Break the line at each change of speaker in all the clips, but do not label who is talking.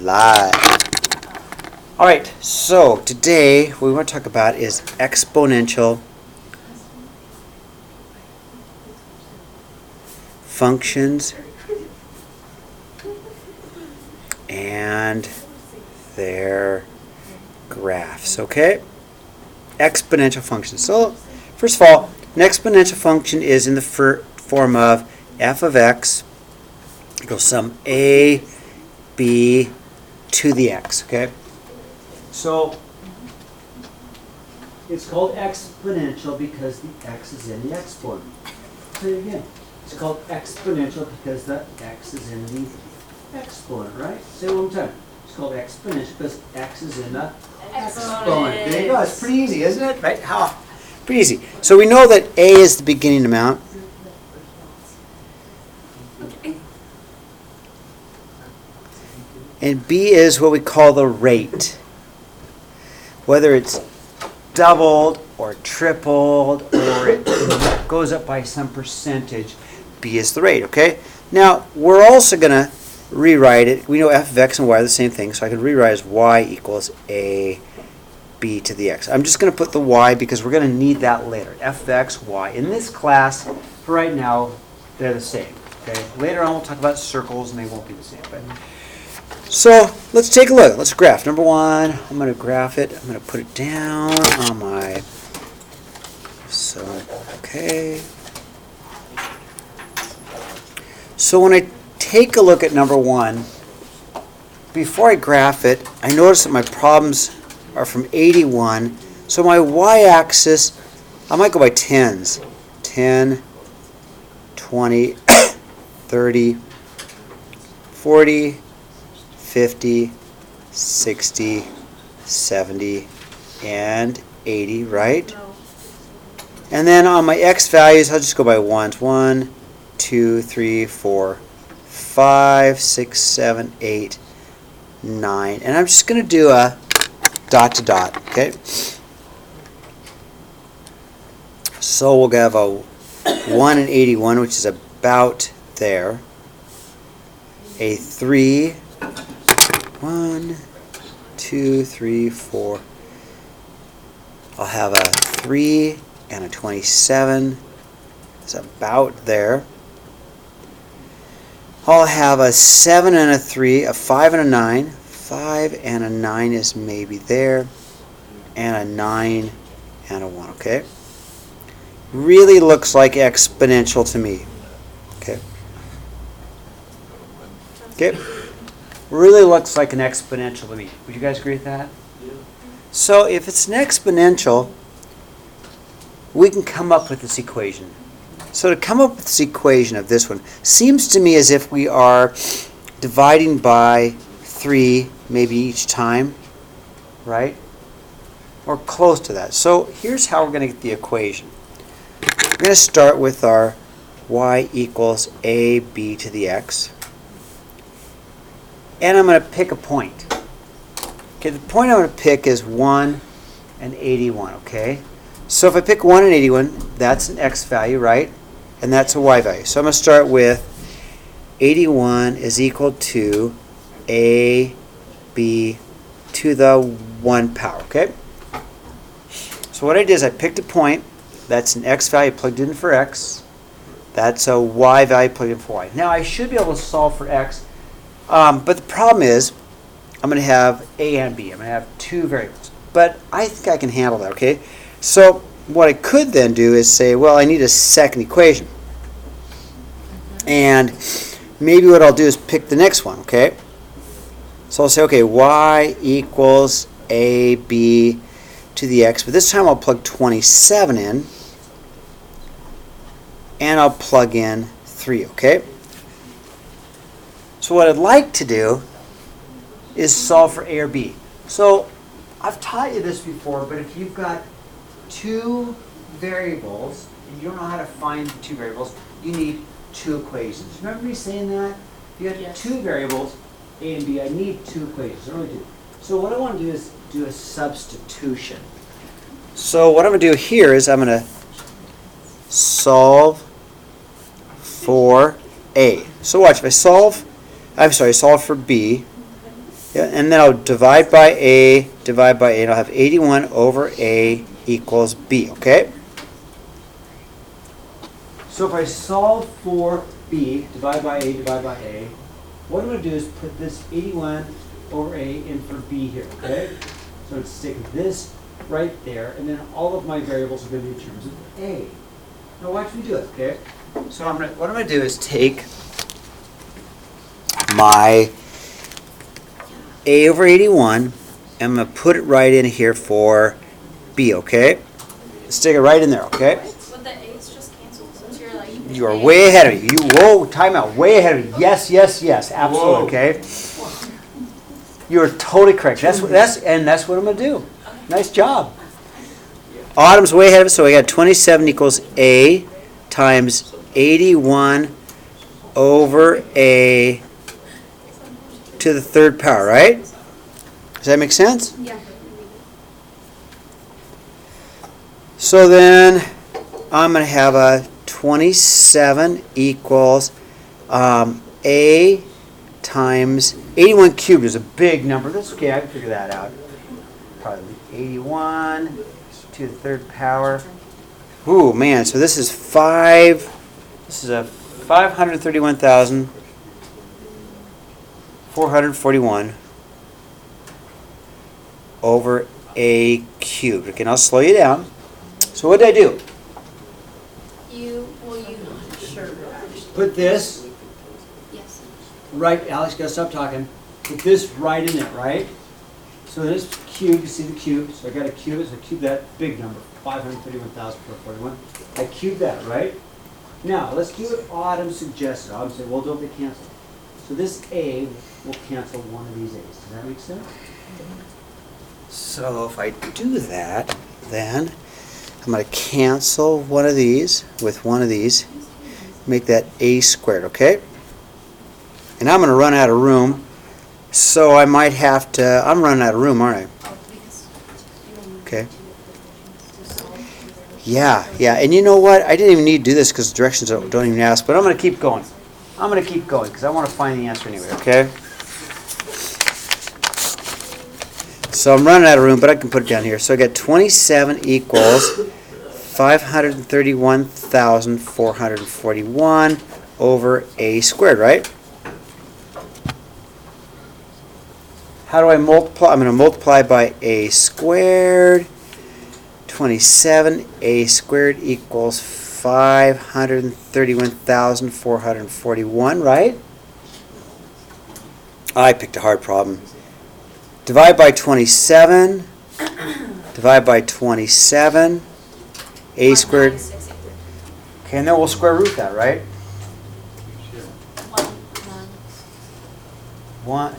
Live. Alright, so today what we want to talk about is exponential functions and their graphs, okay? Exponential functions. So, first of all, an exponential function is in the form of f of x equals some a, b to the x, okay? So, it's called exponential because the x is in the exponent. Say it again. It's called exponential because the x is in the exponent, right? Say it one more time. It's called exponential because x is in the exponent. There you go. It's pretty easy, isn't it? Right? How? Pretty easy. So we know that a is the beginning amount. And b is what we call the rate. Whether it's doubled or tripled or it goes up by some percentage, b is the rate, okay? Now, we're also going to rewrite it. We know f of x and y are the same thing, so I can rewrite as y equals a b to the x. I'm just going to put the y because we're going to need that later. f of x, y. In this class, for right now, they're the same, okay? Later on, we'll talk about circles, and they won't be the same. But so let's take a look. Let's graph. Number one, I'm going to graph it. I'm going to put it down on my, so, okay. So when I take a look at number one, before I graph it, I notice that my problems are from 81. So my y-axis, I might go by tens. 10, 20, 30, 40, 50, 60, 70, and 80, right? And then on my x values, I'll just go by ones. 1, 2, 3, 4, 5, 6, 7, 8, 9. And I'm just going to do a dot to dot, okay? So we'll have a 1 and 81, which is about there. A 3, 1, 2, 3, 4. I'll have a 3 and a 27. It's about there. I'll have a 7 and a 3, a 5 and a 9. 5 and a 9 is maybe there. And a 9 and a 1, okay? Really looks like exponential to me. Okay. Okay. Really looks like an exponential to me. Would you guys agree with that? Yeah. So if it's an exponential, we can come up with this equation. So to come up with this equation of this one, seems to me as if we are dividing by 3 maybe each time, right? Or close to that. So here's how we're going to get the equation. We're going to start with our y equals ab to the x. And I'm going to pick a point. Okay, the point I'm going to pick is 1 and 81, okay? So if I pick 1 and 81, that's an x value, right? And that's a y value. So I'm going to start with 81 is equal to a b to the 1 power, okay? So what I did is I picked a point. That's an x value plugged in for x. That's a y value plugged in for y. Now I should be able to solve for x. But the problem is, I'm going to have a and b. I'm going to have two variables. But I think I can handle that, okay? So what I could then do is say, well, I need a second equation. And maybe what I'll do is pick the next one, okay? So I'll say, okay, y equals ab to the x. But this time I'll plug 27 in. And I'll plug in 3, okay? So what I'd like to do is solve for a or b. So I've taught you this before, but if you've got two variables and you don't know how to find the two variables, you need two equations. Remember me saying that? If you have two variables, a and b, I need two equations. I really do. So what I want to do is do a substitution. So what I'm going to do here is I'm going to solve for a. So watch, if I solve for b, Yeah, and then I'll divide by A, and I'll have 81 over A equals B, okay? So if I solve for B, divide by A, what I'm going to do is put this 81 over A in for B here, okay? So I'd stick this right there, and then all of my variables are going to be in terms of A. Now watch me do it, okay? So what I'm going to do is take my A over 81, and I'm going to put it right in here for B, okay? Stick it right in there, okay?
Would the A's just cancel since you're like...
You are way ahead of me. Whoa, time out. Way ahead of me. Yes, absolutely, whoa. Okay? You are totally correct. That's what I'm going to do. Nice job. Autumn's way ahead of us, so we got 27 equals A times 81 over A to the third power, right? Does that make sense?
Yeah.
So then I'm going to have a 27 equals A times 81 cubed is a big number. That's okay, I can figure that out. Probably 81 to the third power. Ooh, man, so this is a 531,441 over A cubed. Okay, now I'll slow you down. So what did I do? Put this right, Alex, gotta stop talking. Put this right in it, right? So this cube, you see the cube, so I got to cube it, so I cube that big number, 531,441. I cube that, right? Now, let's do what Autumn suggested. Autumn said, well, don't they cancel? So this A will cancel one of these A's. Does that make sense? So if I do that, then I'm going to cancel one of these with one of these, make that A squared, okay? And I'm going to run out of room, so I might have to, I'm running out of room, aren't I? Okay. Yeah, and you know what? I didn't even need to do this because directions don't even ask, but I'm going to keep going. I'm going to keep going because I want to find the answer anyway, okay? So I'm running out of room, but I can put it down here. So I got 27 equals 531,441 over A squared, right? How do I multiply? I'm going to multiply by A squared. 27 A squared equals 531,441, right? I picked a hard problem. Divide by 27. Divide by 27. A squared. Okay, and then we'll square root that, right?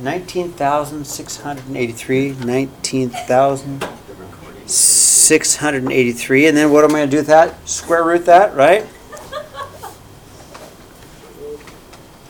19,683. 19,683. And then what am I going to do with that? Square root that, right?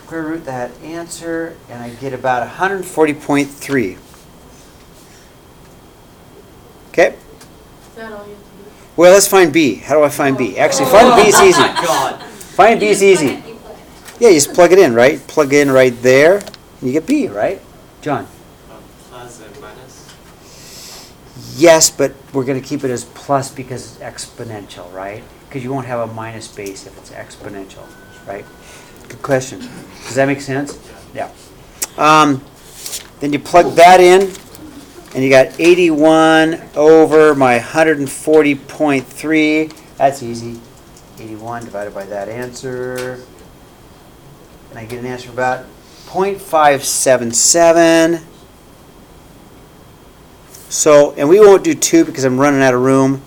Square root that answer, and I get about 140.3. Okay?
Is that all you have to do?
Well, let's find B. How do I find B? Actually, find B is easy. Find B is easy. Yeah, you just plug it in, right? Plug it in right there, and you get B, right? John?
Plus and minus?
Yes, but we're going to keep it as plus because it's exponential, right? Because you won't have a minus base if it's exponential, right? Good question. Does that make sense? Yeah. Then you plug that in, and you got 81 over my 140.3. That's easy. 81 divided by that answer. And I get an answer about 0.577. So, and we won't do 2 because I'm running out of room.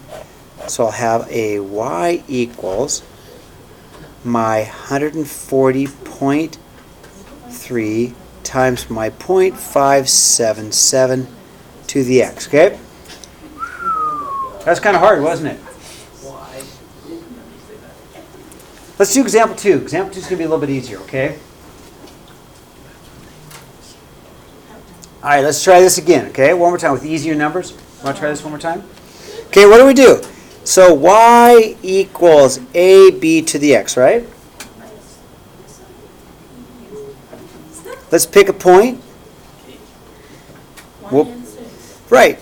So I'll have a y equals my 140.3 times my 0.577 to the x, okay? That's kind of hard, wasn't it? Let's do example 2. Example 2 is going to be a little bit easier, okay? All right, let's try this again, okay? One more time with easier numbers. Want to try this one more time? Okay, what do we do? So y equals ab to the x, right? Let's pick a point. Well,
and 6.
right.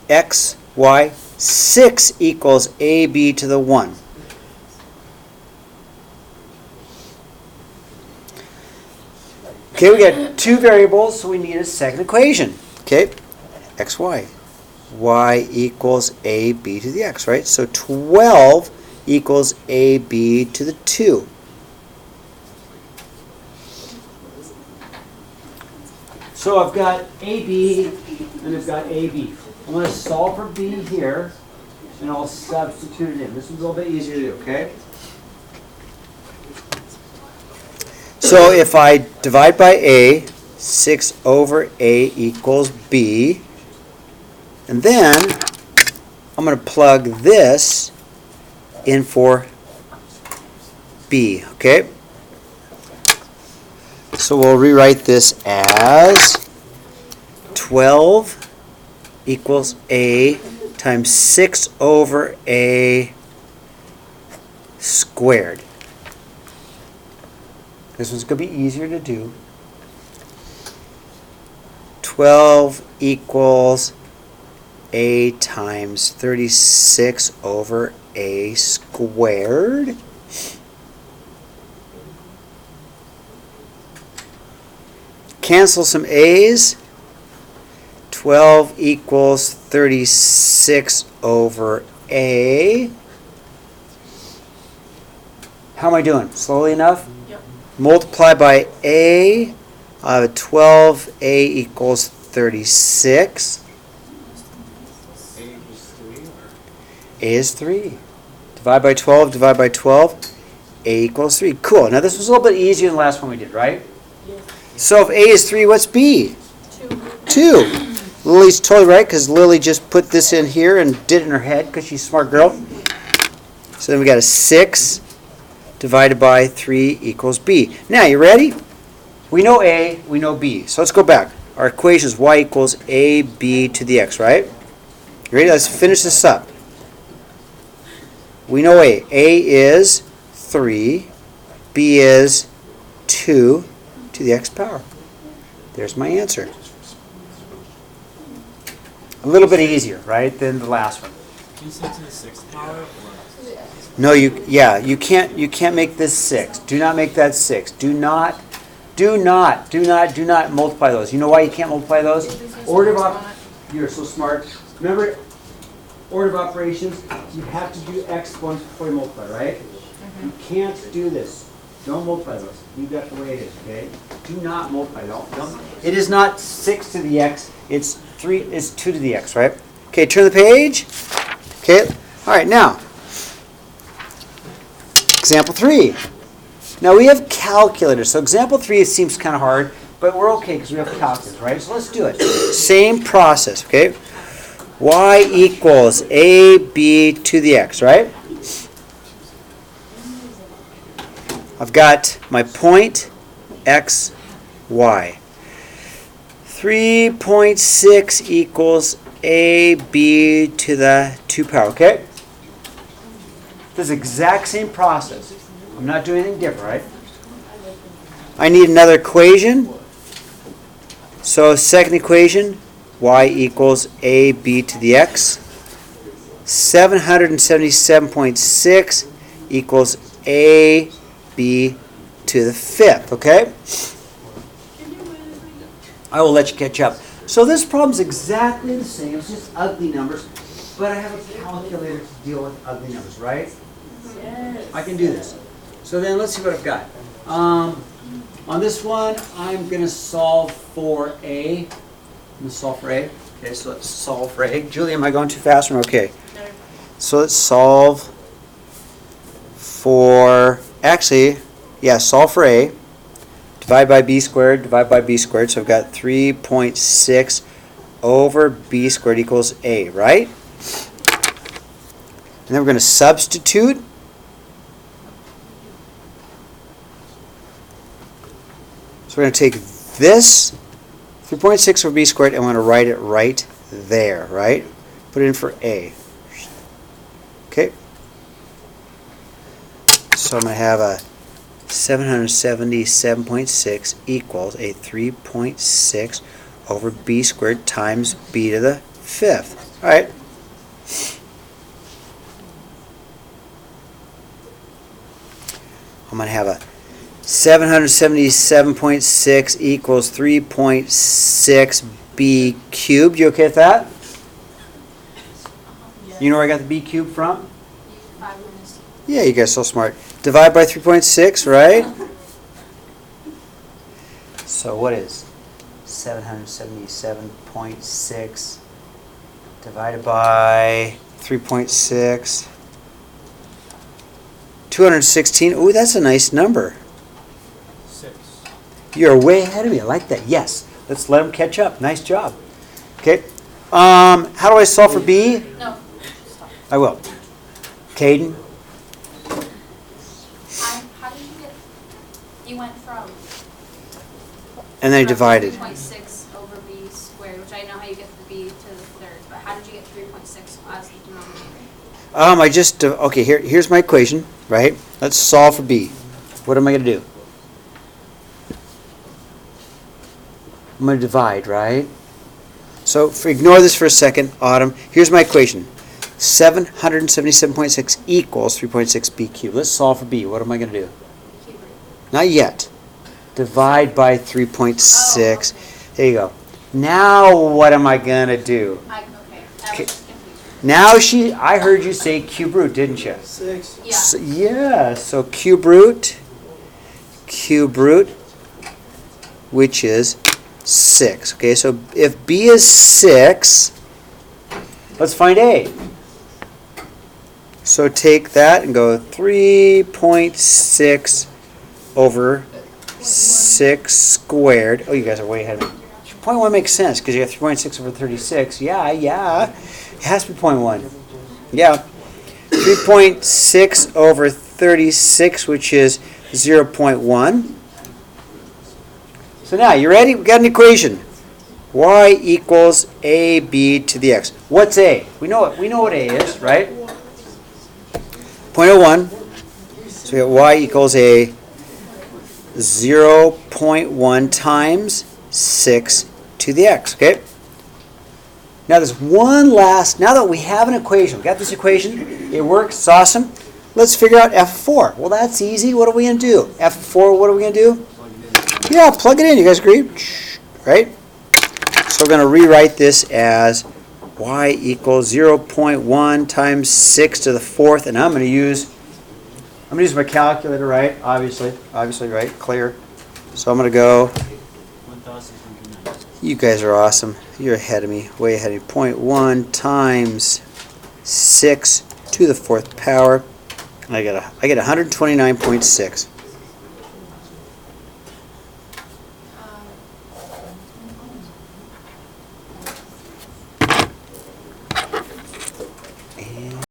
X, Y, 6 equals AB to the 1. Okay, we got two variables, so we need a second equation. Okay, x, y. Y equals AB to the x, right? So 12 equals AB to the 2. So I've got AB and I've got AB. I'm going to solve for B here, and I'll substitute it in. This is a little bit easier to do, okay? So if I divide by A, 6 over A equals B. And then I'm going to plug this in for B, okay? So we'll rewrite this as 12 equals A times 6 over A squared. This one's going to be easier to do. 12 equals A times 36 over A squared. Cancel some A's. 12 equals 36 over A. How am I doing? Slowly enough?
Yep.
Multiply by A. 12A equals 36.
A equals 3 or?
A is 3. Divide by 12, divide by 12. A equals 3. Cool. Now this was a little bit easier than the last one we did, right?
Yes.
So if A is 3, what's B?
2.
2. Lily's totally right because Lily just put this in here and did it in her head because she's a smart girl. So then we got a 6 divided by 3 equals B. Now, you ready? We know A, we know B. So let's go back. Our equation is y equals AB to the x, right? You ready? Let's finish this up. We know A. A is 3. B is 2 to the x power. There's my answer. A little bit easier, right, than the last one.
Can you say to the 6th power or?
No, you can't make this 6. Do not make that 6. Do not multiply those. You know why you can't multiply those? You're so smart. Remember, order of operations, you have to do exponents before you multiply, right? You can't do this. Don't multiply those. Leave that the way it is, okay? Do not multiply. Don't. It is not 6 to the x. It's 3. It's 2 to the x, right? Okay, turn the page. Okay. All right, now. Example 3. Now we have calculators. So example 3 seems kind of hard, but we're okay because we have calculators, right? So let's do it. Same process, okay? Y equals AB to the x, right? I've got my point x, y. 3.6 equals AB to the 2 power, okay? This is the exact same process. I'm not doing anything different, right? I need another equation. So second equation, y equals AB to the x. 777.6 equals AB to the 5th, okay? I will let you catch up. So this problem's exactly the same. It's just ugly numbers, but I have a calculator to deal with ugly numbers, right?
Yes.
I can do this. So then let's see what I've got. On this one, I'm going to solve for A. I'm going to solve for A. Okay, so let's solve for A. Julie, am I going too fast or okay?
No.
So let's solve for, solve for A. Divide by B squared, divide by B squared. So I've got 3.6 over B squared equals A, right? And then we're going to substitute. So we're going to take this 3.6 over B squared and we're going to write it right there, right? Put it in for A. Okay. So I'm going to have a 777.6 equals a 3.6 over b squared times b to the 5th. All right. I'm going to have a 777.6 equals 3.6 b cubed. You okay with that? You know where I got the b cubed from? Yeah, you guys are so smart. Divide by 3.6, right? So what is 777.6 divided by 3.6? 216. Ooh, that's a nice number.
6.
You're way ahead of me. I like that. Yes. Let's let them catch up. Nice job. Okay. How do I solve for b?
No. Stop.
I will. Caden?
How did you get, you went from.
And then I divided.
3.6 over b squared, which I know how you get the b to the third, but how did you get 3.6 as the denominator?
I just, okay, here's my equation, right? Let's solve for b. What am I going to do? I'm going to divide, right? So ignore this for a second, Autumn. Here's my equation. 777.6 equals 3.6 b cubed. Let's solve for b. What am I going to do? Not yet. Divide by 3.6.
Oh, okay.
There you go. Now what am I going to do?
Okay, that was just confusing.
Now I heard you say cube root, didn't you?
6.
Yeah.
Yeah, so cube root, which is 6. Okay, so if b is 6, let's find a. So take that and go 3.6 over 6 squared. Oh, you guys are way ahead of me. 0.1 makes sense because you have 3.6 over 36. Yeah. It has to be 0.1. Yeah. 3.6 over 36, which is 0.1. So now, you ready? We got an equation. Y equals AB to the x. What's A? We know what A is, right? 0.01. So we got Y equals a 0.1 times 6 to the x, okay? Now there's one last, now that we have an equation, we got this equation, it works, it's awesome. Let's figure out f4. Well, that's easy. What are we going to do? f4, what are we going to do? Yeah, plug it in. You guys agree? Right? So we're going to rewrite this as y equals 0.1 times 6 to the 4th, and I'm going to use my calculator, right? Obviously, right? Clear. So I'm going to go.
1,209.
You guys are awesome. You're ahead of me, way ahead of me. 0.1 times 6 to the 4th power. I get 129.6.